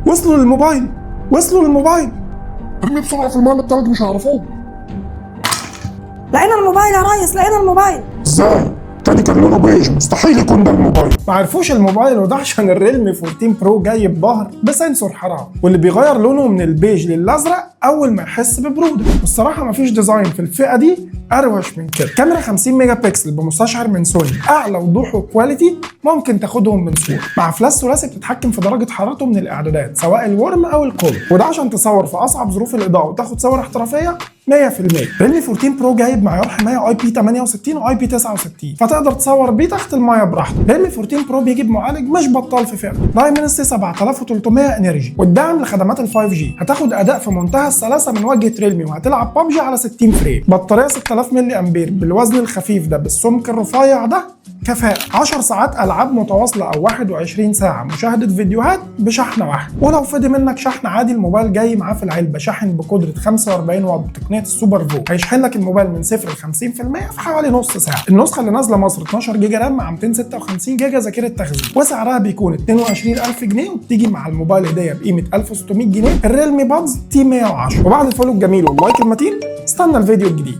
وصلوا للموبايل، وصلوا للموبايل. ارمي بسرعة في الماء التلج مش هيعرفوه. لقينا الموبايل يا ريس، لقينا الموبايل. ازاي؟ تاني كان لونه بيج، مستحيل يكون ده الموبايل. ما عرفوش الموبايل، وده عشان الريلمي 14 برو جاي بظهر بسنسور حرارة، واللي بيغير لونه من البيج للازرق اول ما يحس ببروده. والصراحه مفيش ديزاين في الفئه دي اروش من كده. كاميرا 50 ميجا بكسل بمستشعر من سوني، اعلى وضوح وكواليتي ممكن تاخدهم من صوره، مع فلاش ثلاثي بتتحكم في درجه حرارته من الاعدادات سواء الورم او الكولد، وده عشان تصور في اصعب ظروف الاضاءه وتاخد صور احترافيه 100%. ريلمي 14 برو جايب معيار حمايه اي بي 68 واي بي 69، فتقدر تصور بيه تحت المايه براحتك. ريلمي 14 برو بيجي بمعالج مش بطال في فئته، دايمنسي 7300 انرجي، والدعم لخدمات ال 5G. هتاخد اداء في منتهى السلاسه من واجهه ريلمي، وهتلعب ببجي على 60 فريم. بطاريه 6000 ملي امبير بالوزن الخفيف ده بالسمك الرفيع ده كفاءه. 10 ساعات العاب متواصله او 21 ساعه مشاهده فيديوهات بشحنه واحده. ولو فضي منك شحن عادي، الموبايل جاي معاه في العلبه شاحن بقدره 45 واط بتقنيه السوبر فو، هيشحن لك الموبايل من 0 ل 50% في حوالي نص ساعه. النسخه اللي نازله مصر 12 جيجا رام مع 256 جيجا ذاكره تخزين، وسعرها بيكون 22000 جنيه، وبتيجي مع الموبايل هديه بقيمه 1600 جنيه الريلمي بادز تي 110. وبعد الفولو الجميل واللايك المتين، استنى الفيديو الجديد.